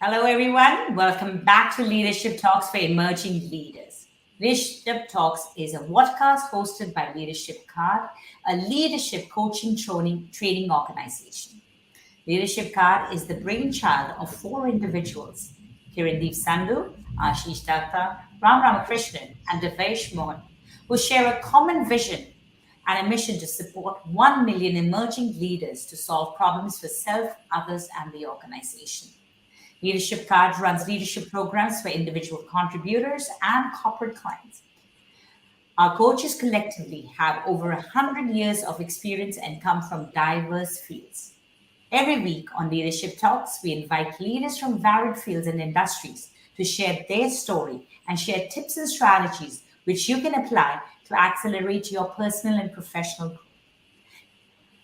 Hello, everyone. Welcome back to Leadership Talks for Emerging Leaders. Leadership Talks is a podcast hosted by Leadership Card, a leadership coaching training organization. Leadership Card is the brainchild of four individuals, Kirandeep Sandhu, Ashish Datta, Ram Ramakrishnan, and Devesh Mohan, who share a common vision and a mission to support 1 million emerging leaders to solve problems for self, others, and the organization. Leadership Card runs leadership programs for individual contributors and corporate clients. Our coaches collectively have over 100 years of experience and come from diverse fields. Every week on Leadership Talks, we invite leaders from varied fields and industries to share their story and share tips and strategies which you can apply to accelerate your personal and professional growth.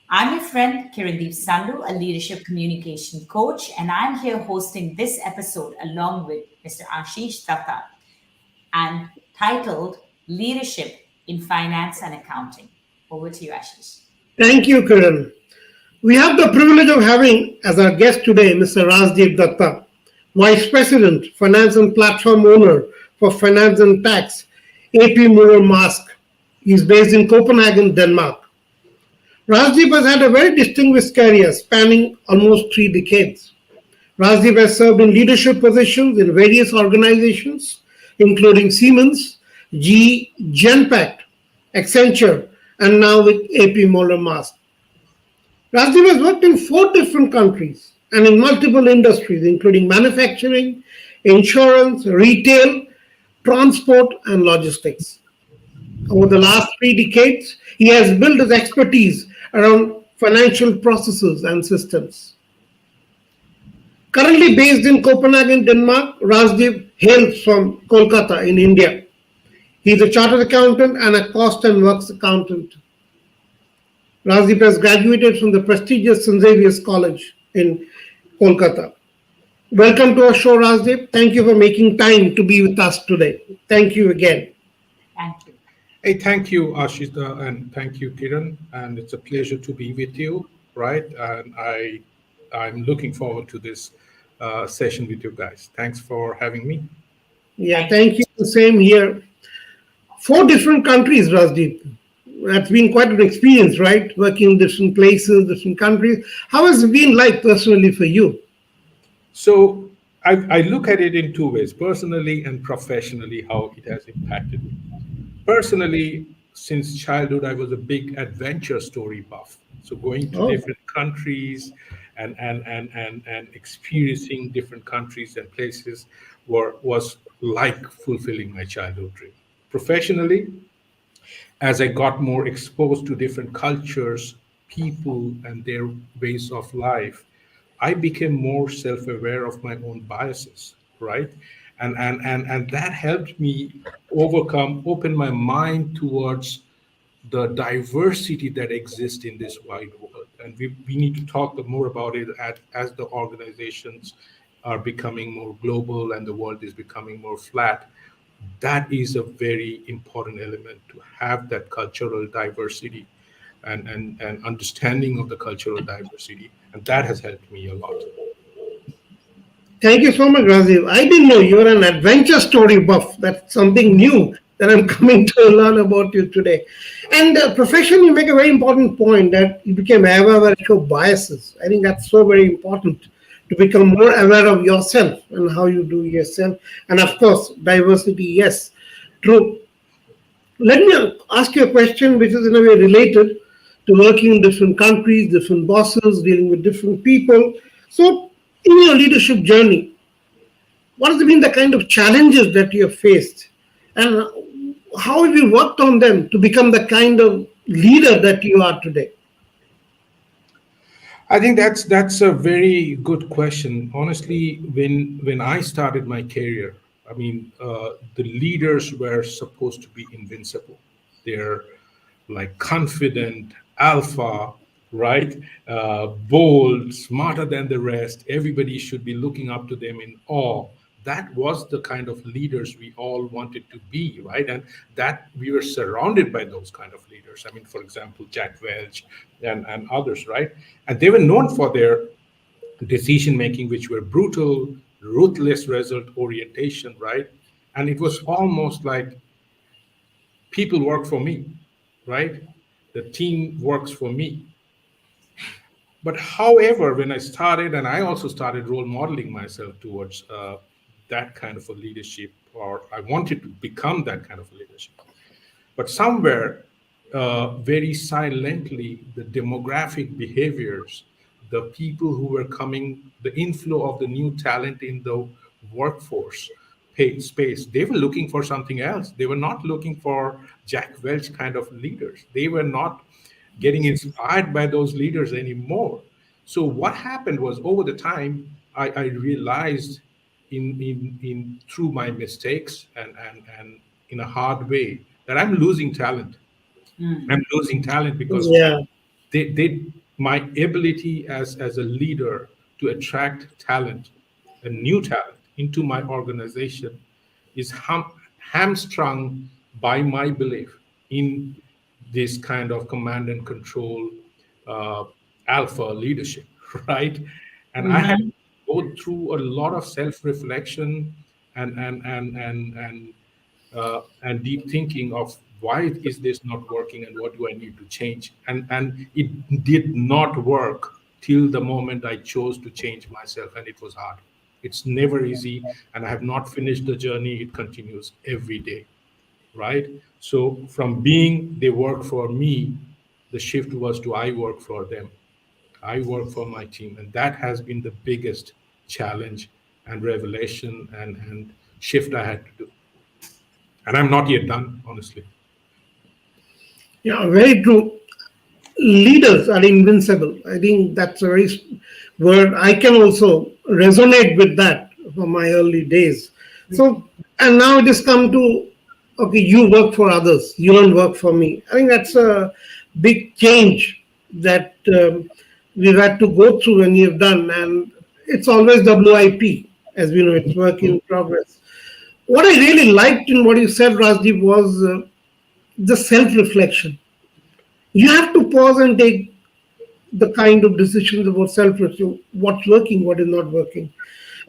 I'm your friend Kirandeep Sandhu, a leadership communication coach, and I'm here hosting this episode along with Mr. Ashish Datta and titled Leadership in Finance and Accounting. Over to you, Ashish. Thank you, Kiran. We have the privilege of having as our guest today Mr. Rajdeep Dutta, Vice President, Finance and Platform Owner for Finance and Tax, A.P Moller Maersk. He is based in Copenhagen, Denmark. Rajdeep has had a very distinguished career spanning almost 3 decades. Rajdeep has served in leadership positions in various organizations, including Siemens, Genpact, Accenture, and now with A.P Moller Maersk. Rajdeep has worked in 4 different countries and in multiple industries, including manufacturing, insurance, retail, transport, and logistics. Over the last 3 decades, he has built his expertise around financial processes and systems. Currently based in Copenhagen, Denmark, Rajdeep hails from Kolkata in India. He is a chartered accountant and a cost and works accountant. Rajdeep has graduated from the prestigious St. Xavier's College in Kolkata. Welcome to our show, Rajdeep. Thank you for making time to be with us today. Thank you again. Thank you. Hey, thank you, Ashita, and thank you, Kiran. And it's a pleasure to be with you, right? And I'm looking forward to this session with you guys. Thanks for having me. Yeah, thank you. Same here. 4 different countries, Rajdeep. That's been quite an experience, right? Working in different places, different countries. How has it been like personally for you? So I look at it in 2 ways, personally and professionally, how it has impacted me. Personally, since childhood, I was a big adventure story buff. So going to different countries and experiencing different countries and places was like fulfilling my childhood dream. Professionally, as I got more exposed to different cultures, people, and their ways of life, I became more self-aware of my own biases, right? And that helped me open my mind towards the diversity that exists in this wide world. And we need to talk more about it as the organizations are becoming more global and the world is becoming more flat. That is a very important element to have that cultural diversity and understanding of the cultural diversity. And that has helped me a lot. Thank you so much, Rajiv. I didn't know you were an adventure story buff. That's something new that I'm coming to learn about you today. And profession, you make a very important point that you became aware of your biases. I think that's so very important to become more aware of yourself and how you do yourself. And of course, diversity, yes, true. Let me ask you a question which is in a way related to working in different countries, different bosses, dealing with different people. So, in your leadership journey, what has been the kind of challenges that you have faced? And how have you worked on them to become the kind of leader that you are today? I think that's a very good question. Honestly, when I started my career, I mean, the leaders were supposed to be invincible. They're like confident, alpha, right? Bold, smarter than the rest. Everybody should be looking up to them in awe. That was the kind of leaders we all wanted to be, right? And that we were surrounded by those kind of leaders. I mean, for example, Jack Welch and others, right? And they were known for their decision making, which were brutal, ruthless result orientation, right? And it was almost like people work for me, right? The team works for me. But however, when I started, and I also started role modeling myself towards that kind of a leadership, or I wanted to become that kind of a leadership. But somewhere, very silently, the demographic behaviors, the people who were coming, the inflow of the new talent in the workforce space, they were looking for something else. They were not looking for Jack Welch kind of leaders. They were not getting inspired by those leaders anymore. So what happened was over the time, I realized in through my mistakes and in a hard way that I'm losing talent. I'm losing talent because Yeah. they my ability as a leader to attract talent, a new talent into my organization is hamstrung by my belief in this kind of command and control uh, alpha leadership, right? And I had to go through a lot of self-reflection and deep thinking of why is this not working and what do I need to change. And it did not work till the moment I chose to change myself, and it was hard. It's never easy, and I have not finished the journey. It continues every day, right? So from being they work for me, the shift was to I work for them. I work for my team, and that has been the biggest challenge and revelation and shift I had to do. And I'm not yet done, honestly. Yeah, very true. Leaders are invincible. I think that's a very word. I can also resonate with that from my early days. So, and now it has come to, okay, you work for others, you don't work for me. I think that's a big change that we've had to go through and you've done. And it's always WIP, as we know, it's work in progress. What I really liked in what you said, Rajdeep, was the self reflection. You have to pause and take the kind of decisions about self-reflection, what's working, what is not working.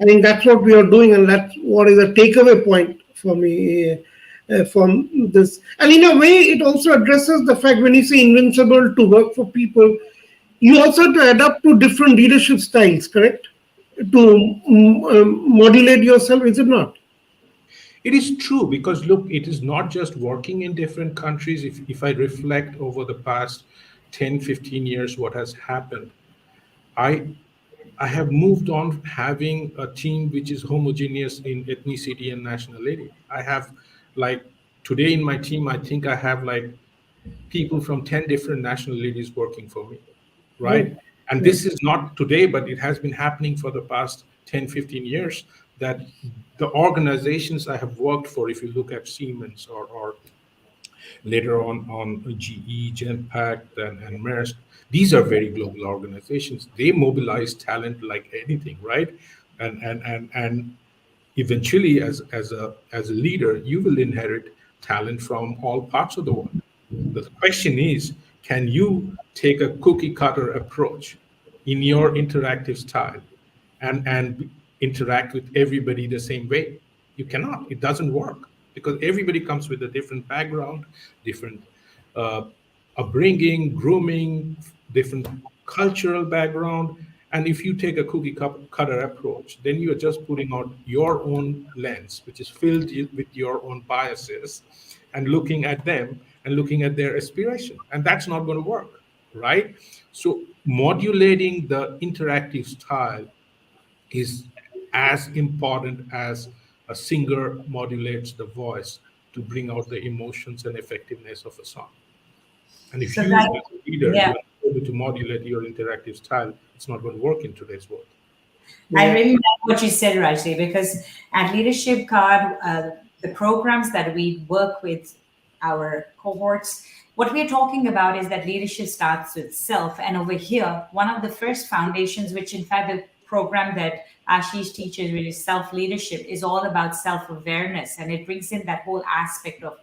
I think that's what we are doing, and that's what is a takeaway point for me from this. And in a way, it also addresses the fact when you say invincible to work for people, you also have to adapt to different leadership styles, correct? To modulate yourself, is it not? It is true because look, it is not just working in different countries. If I reflect over the past 10, 15 years, what has happened, I I have moved on having a team which is homogeneous in ethnicity and nationality. I have like today in my team, I think I have like people from 10 different nationalities working for me, Oh, right? And yeah. this is not today, but it has been happening for the past 10, 15 years that the organizations I have worked for, if you look at Siemens or later on GE, Genpact, and Maersk. These are very global organizations. They mobilize talent like anything, right? And eventually, as a leader, you will inherit talent from all parts of the world. The question is, can you take a cookie cutter approach in your interactive style and interact with everybody the same way? You cannot. It doesn't work because everybody comes with a different background, different uh, upbringing, grooming, different cultural background. And if you take a cutter approach, then you are just putting out your own lens, which is filled with your own biases, and looking at them and looking at their aspiration. And that's not going to work, right? So, modulating the interactive style is as important as a singer modulates the voice to bring out the emotions and effectiveness of a song. And if So you, that, as a leader, yeah, you are not able to modulate your interactive style, it's not going to work in today's world. I Yeah. really like what you said, Rajni, because at Leadership Card, the programs that we work with our cohorts, what we're talking about is that leadership starts with self. And over here, one of the first foundations, which in fact the program that Ashish teaches, which is self leadership, is all about self awareness. And it brings in that whole aspect of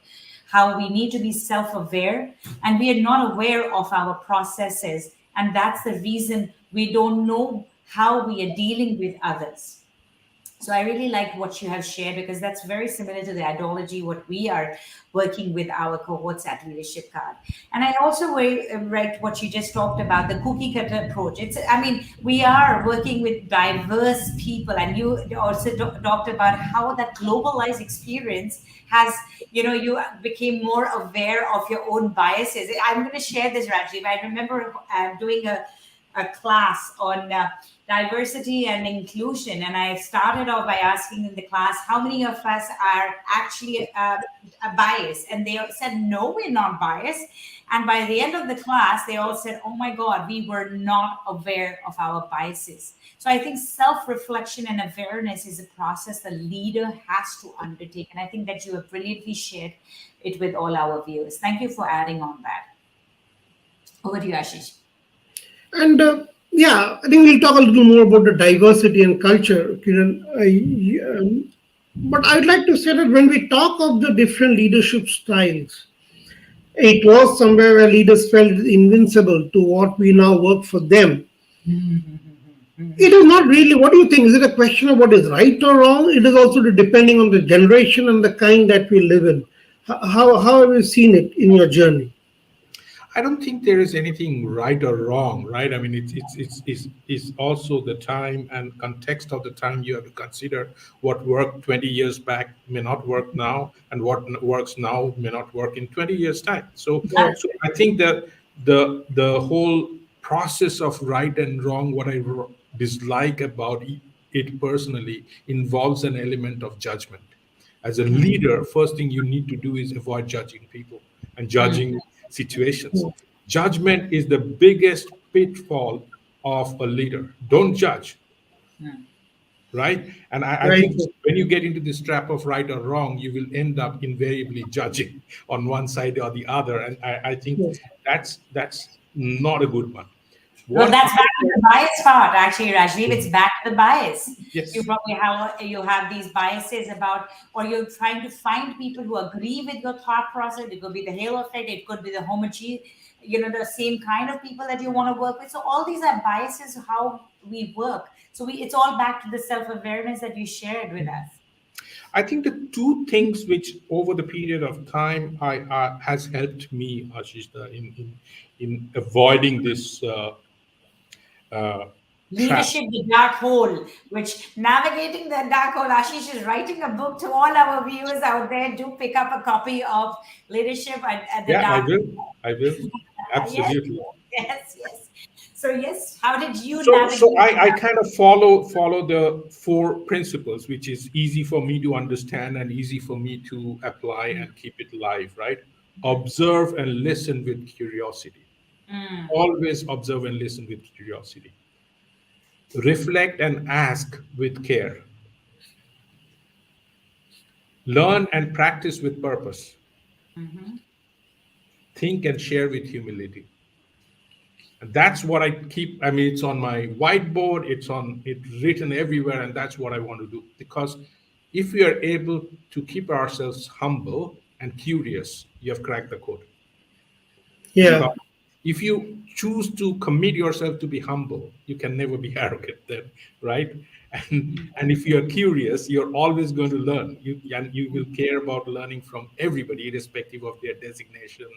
how we need to be self aware and we are not aware of our processes. And that's the reason we don't know how we are dealing with others. So I really like what you have shared, because that's very similar to the ideology what we are working with our cohorts at Leadership Card. And I also read what you just talked about, the cookie cutter approach. It's, I mean, we are working with diverse people, and you also talked about how that globalized experience has, you became more aware of your own biases. I'm going to share this, Rajiv. I remember doing a class on diversity and inclusion, and I started off by asking in the class how many of us are actually biased, and they said no, we're not biased. And by the end of the class, they all said, oh my god, we were not aware of our biases. So I think self-reflection and awareness is a process the leader has to undertake, and I think that you have brilliantly shared it with all our viewers. Thank you for adding on that. Over to you, Ashish. And yeah, I think we'll talk a little more about the diversity and culture, Kiran. But I'd like to say that when we talk of the different leadership styles, it was somewhere where leaders felt invincible to what we now work for them. It is not really. What do you think? Is it a question of what is right or wrong? It is also depending on the generation and the kind that we live in. How have you seen it in your journey? I don't think there is anything right or wrong, right? I mean, it's also the time and context of the time. You have to consider what worked 20 years back may not work now, and what works now may not work in 20 years' time. So I think that the whole process of right and wrong, what I dislike about it personally, involves an element of judgment. As a leader, first thing you need to do is avoid judging people and judging situations. Judgment is the biggest pitfall of a leader. Don't judge, right? And I think when you get into this trap of right or wrong, you will end up invariably judging on one side or the other. And I think that's not a good one. Well, that's back to the bias part, actually, Rajdeep. It's back to the bias. Yes. You probably have these biases about, or you're trying to find people who agree with your thought process. It could be the halo effect. It could be the homogeneous, the same kind of people that you want to work with. So all these are biases how we work. So it's all back to the self-awareness that you shared with us. I think the two things which over the period of time has helped me, Ashish, in avoiding this Leadership, the dark hole, which navigating the dark hole. Ashish is writing a book. To all our viewers out there, do pick up a copy of Leadership at the dark hole. I will. Absolutely. Yes. So yes, how did you navigate? So I kind of follow the four principles, which is easy for me to understand and easy for me to apply and keep it live, right? Observe and listen with curiosity. Always observe and listen with curiosity. Reflect and ask with care. Learn and practice with purpose. Think and share with humility. And that's what I keep. I mean, it's on my whiteboard, it's written everywhere, and that's what I want to do. Because if we are able to keep ourselves humble and curious, you have cracked the code. Yeah. Because if you choose to commit yourself to be humble, you can never be arrogant then, right? And if you're curious, you're always going to learn. You will care about learning from everybody, irrespective of their designation,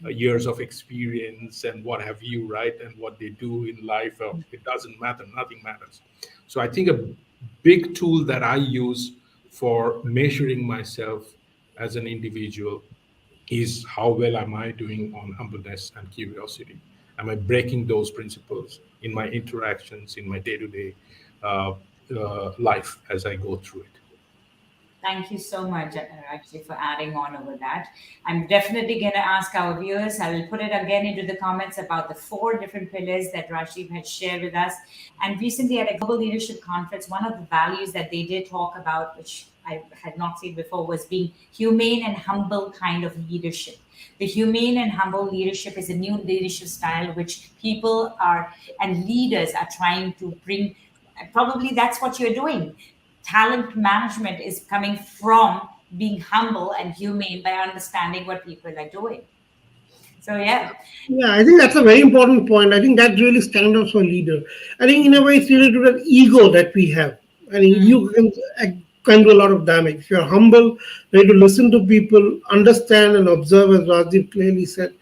years of experience, and what have you, right? And what they do in life. It doesn't matter. Nothing matters. So I think a big tool that I use for measuring myself as an individual is how well am I doing on humbleness and curiosity? Am I breaking those principles in my interactions, in my day-to-day life as I go through it? Thank you so much, actually, for adding on over that. I'm definitely going to ask our viewers. I will put it again into the comments about the 4 different pillars that Rajdeep had shared with us. And recently at a global leadership conference, one of the values that they did talk about, which I had not seen before, was being humane and humble kind of leadership. The humane and humble leadership is a new leadership style which people and leaders are trying to bring. Probably that's what you're doing. Talent management is coming from being humble and humane by understanding what people are doing. So yeah, I think that's a very important point. I think that really stands out for a leader. I think in a way it's related to that ego that we have. I mean, can do a lot of damage. If you're humble, ready to listen to people, understand and observe, as Rajdeep clearly said,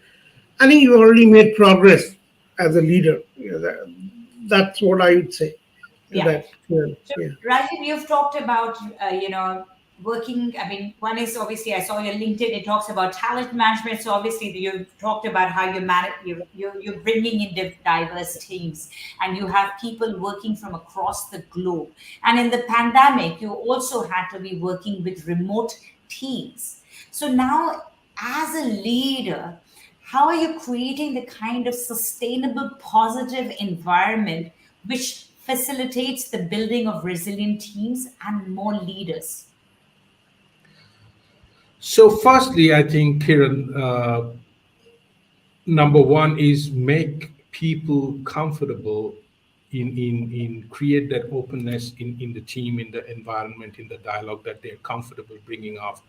I think you've already made progress as a leader. That's what I would say to Yeah. that. Yeah. So, Yeah. Rajiv, you've talked about, working. I mean, one is obviously I saw your LinkedIn. It talks about talent management. So obviously, you've talked about how you're bringing in diverse teams, and you have people working from across the globe. And in the pandemic, you also had to be working with remote teams. So now, as a leader, how are you creating the kind of sustainable, positive environment which facilitates the building of resilient teams and more leaders? So, firstly, I think, Kiran, number one is make people comfortable in create that openness in the team, in the environment, in the dialogue, that they're comfortable bringing up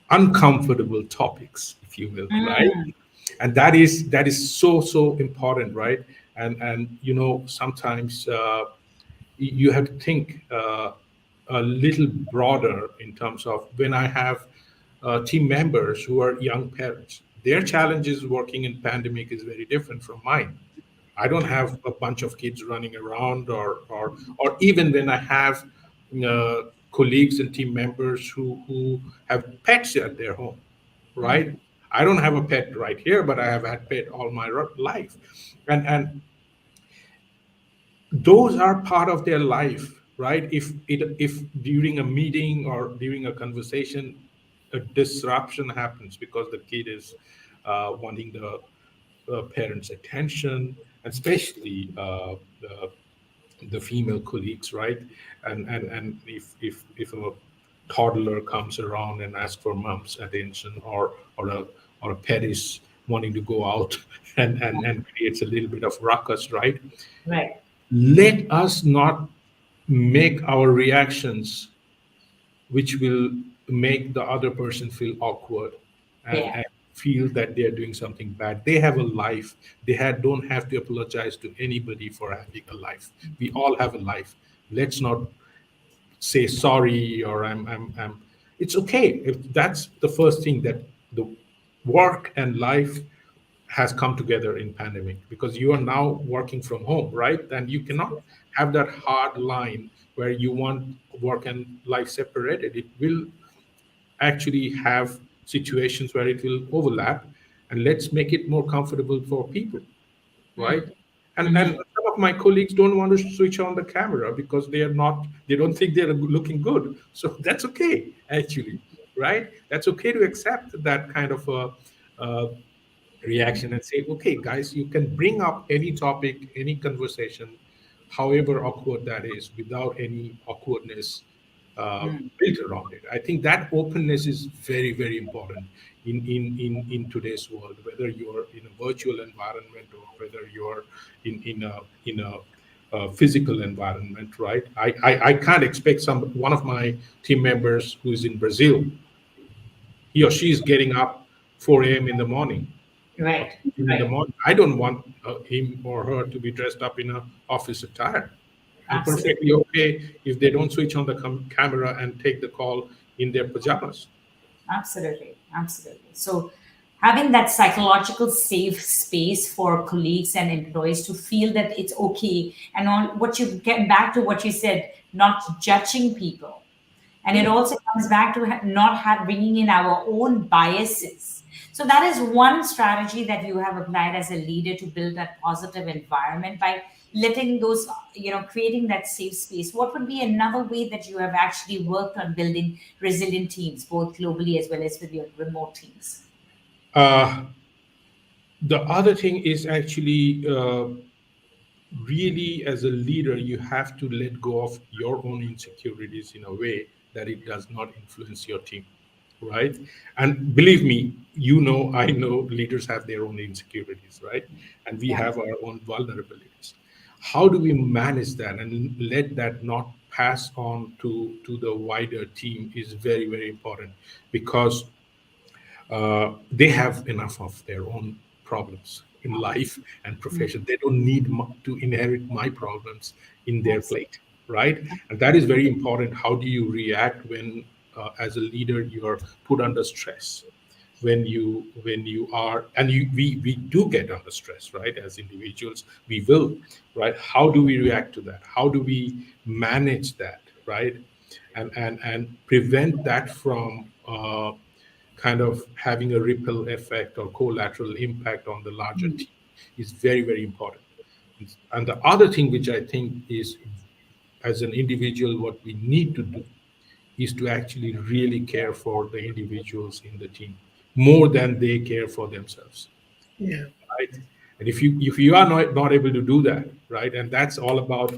uncomfortable topics, if you will, right? Mm, And that is so important, right? And sometimes you have to think a little broader in terms of when I have team members who are young parents. Their challenges working in pandemic is very different from mine. I don't have a bunch of kids running around, or even when I have colleagues and team members who have pets at their home, right? I don't have a pet right here, but I have had pet all my life, and those are part of their life, right? If during a meeting or during a conversation a disruption happens because the kid is wanting the parents attention, and especially the female colleagues, right? And if a toddler comes around and asks for mom's attention, or a pet is wanting to go out and creates a little bit of ruckus, right? right. Let us not make our reactions which will make the other person feel awkward, and, Yeah. and feel that they're doing something bad. They have a life. Don't have to apologize to anybody for having a life. We all have a life. Let's not say sorry, or I'm it's okay. If that's the first thing, that the work and life has come together in pandemic, because you are now working from home, right? And you cannot have that hard line where you want work and life separated. It will actually have situations where it will overlap, and let's make it more comfortable for people, right? And some of my colleagues don't want to switch on the camera because they don't think they're looking good. So that's okay, actually, right? That's okay to accept that kind of a reaction and say, okay, guys, you can bring up any topic, any conversation, however awkward that is, without any awkwardness built around it. I think that openness is very important in today's world, whether you're in a virtual environment or whether you're in a physical environment, right? I can't expect one of my team members who is in Brazil, he or she is getting up 4 a.m. in the morning, or Right. in the morning. I don't want him or her to be dressed up in a office attire. I'm Absolutely. perfectly okay if they don't switch on the camera and take the call in their pajamas. Absolutely. Absolutely. So having that psychological safe space for colleagues and employees to feel that it's okay, and on what you get back to what you said, not judging people. And it Yeah. also comes back to not have bringing in our own biases. So that is one strategy that you have applied as a leader to build that positive environment by letting those, creating that safe space. What would be another way that you have actually worked on building resilient teams, both globally as well as with your remote teams? Uh, the other thing is actually, really, as a leader, you have to let go of your own insecurities in a way that it does not influence your team, right? And believe me, I know leaders have their own insecurities, right? And we Yeah, have our own vulnerabilities. How do we manage that and let that not pass on to the wider team is very important, because they have enough of their own problems in life and profession. They don't need to inherit my problems in their absolutely. plate. right? And that is very important. How do you react when, as a leader, you are put under stress? When you are, and we do get under stress, right? As individuals, we will, right? How do we react to that? How do we manage that, right? And prevent that from kind of having a ripple effect or collateral impact on the larger team is very, very important. And the other thing which I think is, as an individual, what we need to do is to actually really care for the individuals in the team more than they care for themselves, Yeah. right? And if you are not able to do that, right, and that's all about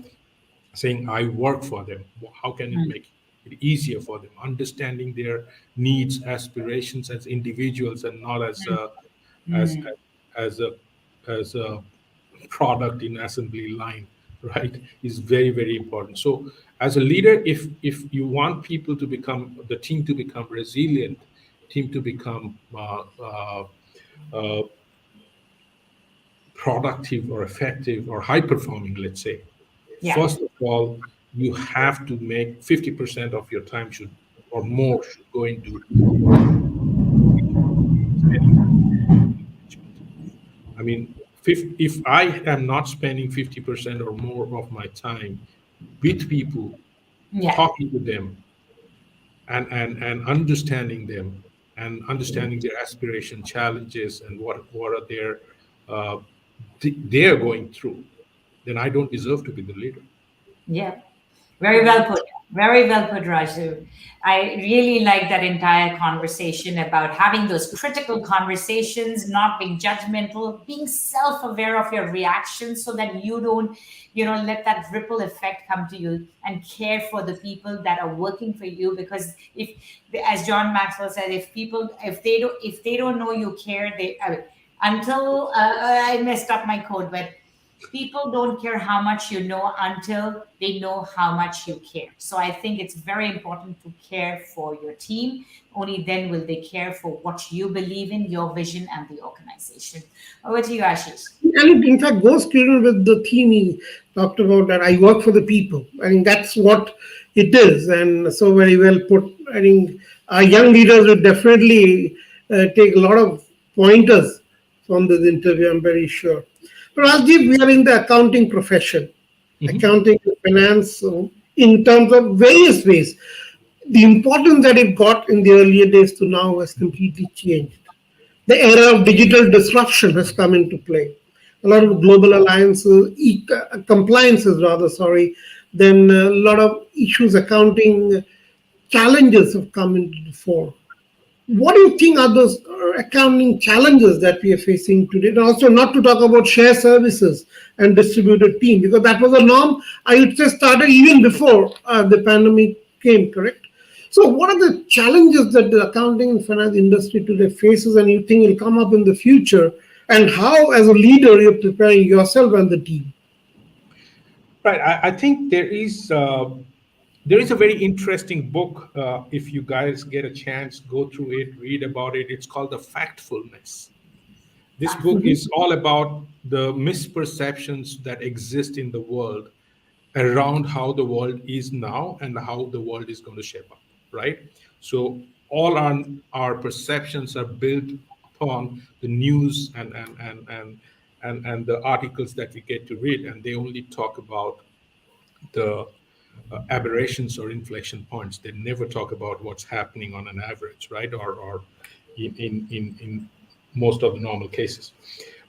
saying I work for them. How can it make it easier for them, understanding their needs, aspirations as individuals, and not as a as as a as a product in assembly line, right, is very, very important. So as a leader, if you want people to become, the team to become resilient, team to become uh, productive or effective or high performing, let's say, Yeah. first of all, you have to make 50% of your time should, or more, should go into spending management. I mean, if I am not spending 50% or more of my time with people, Yeah. talking to them, and understanding them, and understanding their aspiration, challenges, and what are their uh, they're going through, then I don't deserve to be the leader. Yeah. Very well put. Very well put, Raju. I really like that entire conversation about having those critical conversations, not being judgmental, being self-aware of your reactions so that you don't, let that ripple effect come to you, and care for the people that are working for you. Because if, as John Maxwell said, if they don't know you care, until I messed up my code, but people don't care how much you know until they know how much you care. So I think it's very important to care for your team. Only then will they care for what you believe in, your vision, and the organization. Over to you, Ashish. And it, in fact, goes together with the theme he talked about, that I work for the people. I think that's what it is, and so very well put. I think our young leaders will definitely take a lot of pointers from this interview, I'm very sure. But Rajdeep, we are in the accounting profession, Mhm. accounting and finance, so in terms of various ways. The importance that it got in the earlier days to now has completely changed. The era of digital disruption has come into play. A lot of global alliances, compliances rather, sorry, then a lot of issues, accounting challenges have come into the fore. What do you think are those accounting challenges that we are facing today? And also, not to talk about share services and distributed team, because that was a norm, I would say, started even before the pandemic came, correct? So, what are the challenges that the accounting and finance industry today faces, and you think will come up in the future? And how, as a leader, you're preparing yourself and the team? Right. I think there is a very interesting book. If you guys get a chance, go through it, read about it. It's called The Factfulness. This book is all about the misperceptions that exist in the world around how the world is now and how the world is going to shape up, right? So all our perceptions are built upon the news and the articles that we get to read, and they only talk about the aberrations or inflection points. They never talk about what's happening on an average, right? Or in most of the normal cases.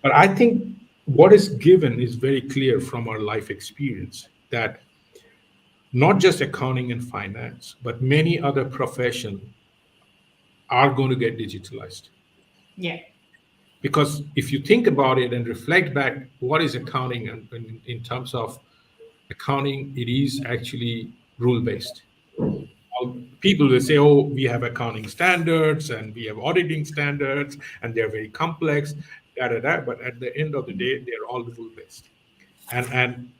But I think what is given is very clear from our life experience that not just accounting and finance, but many other professions are going to get digitalized. Yeah. Because if you think about it and reflect back, what is accounting? And in terms of accounting, it is actually rule based. People will say, oh, we have accounting standards and we have auditing standards and they're very complex, da da da. But at the end of the day, they're all rule based. And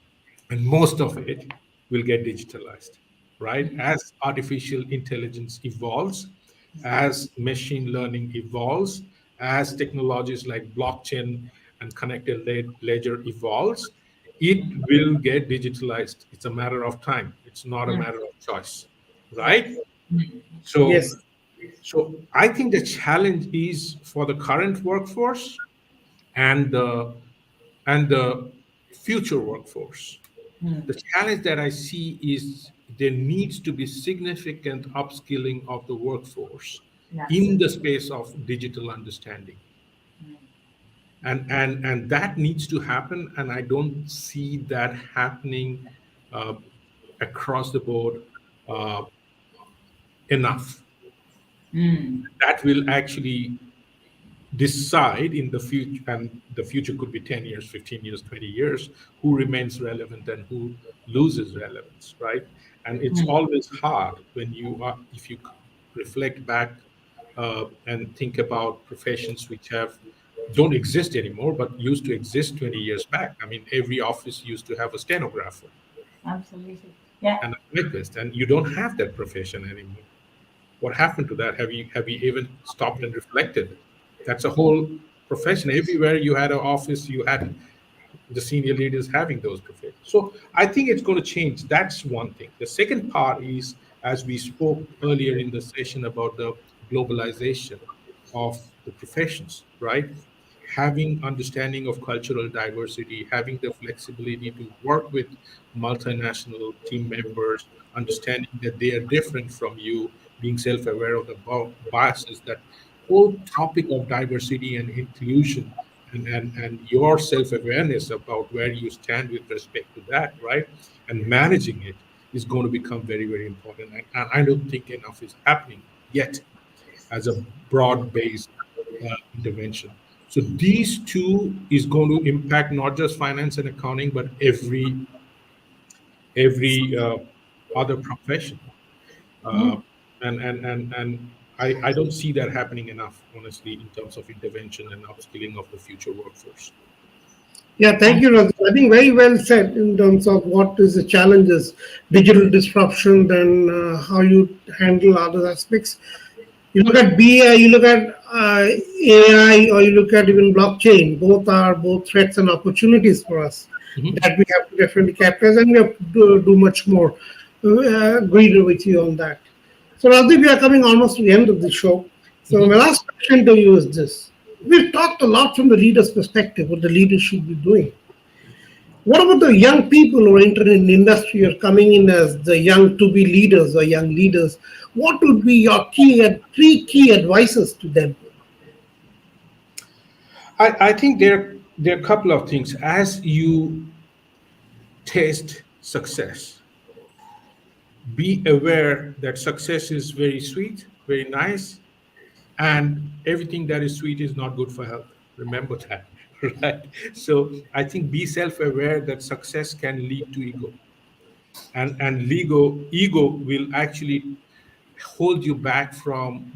most of it will get digitalized, right? As artificial intelligence evolves, as machine learning evolves, as technologies like blockchain and connected ledger evolves, it will get digitalized. It's a matter of time. It's not a Mm. matter of choice, Yes. right? So, Yes. so I think the challenge is for the current workforce and the future workforce. The challenge that I see is there needs to be significant upskilling of the workforce in the Absolutely. space of digital understanding. And that needs to happen, and I don't see that happening uh, across the board uh, enough. Mm. That will actually decide in the future, and the future could be 10 years, 15 years, 20 years, who remains relevant and who loses relevance, right? And it's Mm. always hard when you are, if you reflect back and think about professions which have don't exist anymore but used to exist 20 years back. I mean, every office used to have a stenographer Absolutely. Yeah. and a typist, and you don't have that profession anymore. What happened to that? Have you even stopped and reflected? That's a whole profession. Everywhere you had an office, you had the senior leaders having those professions. So I think it's going to change. That's one thing. The second part is, as we spoke earlier in the session about the globalization of the professions, right? Having understanding of cultural diversity, having the flexibility to work with multinational team members, understanding that they are different from you, being self-aware of the biases, that whole topic of diversity and inclusion, and your self-awareness about where you stand with respect to that, right? And managing it is going to become very, very important. And I don't think enough is happening yet as a broad-based intervention. So these two is going to impact not just finance and accounting, but every other profession. Uh, Mm. and I don't see that happening enough, honestly, in terms of intervention and upskilling of the future workforce. Yeah, thank you, Rajat. I think very well said in terms of what is the challenges, digital disruption, and how you handle other aspects. You look at BI, you look at AI, or you look at even blockchain. Both are both threats and opportunities for us Mhm. that we have to definitely capitalize, and we have to do much more. Agree with you on that. So, Rajdeep, we are coming almost to the end of the show. So, my Mhm. last question to you is this: we've talked a lot from the leader's perspective, what the leaders should be doing. What about the young people who are entering in the industry or coming in as the young to be leaders or young leaders? What would be your three key advices to them? I think there are a couple of things. As you taste success, be aware that success is very sweet, very nice, and everything that is sweet is not good for health. Remember that, right? So I think be self-aware that success can lead to ego, and ego will actually hold you back from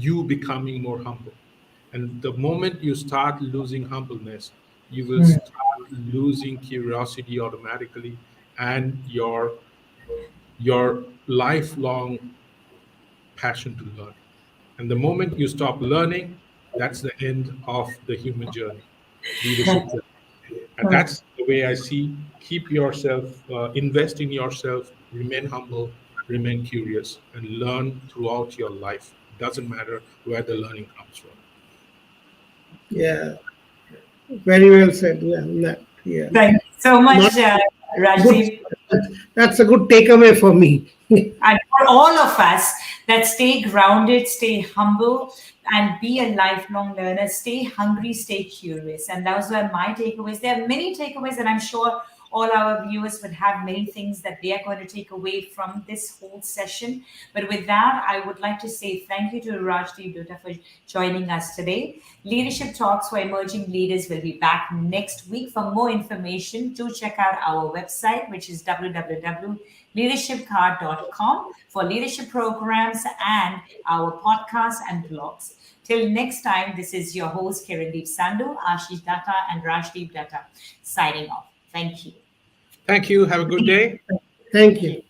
you becoming more humble. And the moment you start losing humbleness, you will start losing curiosity automatically, and your lifelong passion to learn. And the moment you stop learning, that's the end of the human journey, leadership journey. And that's the way I see. Keep yourself, invest in yourself, remain humble, remain curious, and learn throughout your life. It doesn't matter where the learning comes from. Yeah, very well said. Yeah, yeah. Thank you so Not much, good. Rajdeep. That's a good takeaway for me. And for all of us, that stay grounded, stay humble, and be a lifelong learner. Stay hungry, stay curious. And those were my takeaways. There are many takeaways, and I'm sure all our viewers would have many things that they are going to take away from this whole session. But with that, I would like to say thank you to Rajdeep Dutta for joining us today. Leadership Talks for Emerging Leaders will be back next week. For more information, do check out our website, which is www.leadershipcard.com, for leadership programs and our podcasts and blogs. Till next time, this is your host, Kirandeep Sandhu, Ashish Datta, and Rajdeep Datta signing off. Thank you. Thank you. Have a good day. Thank you.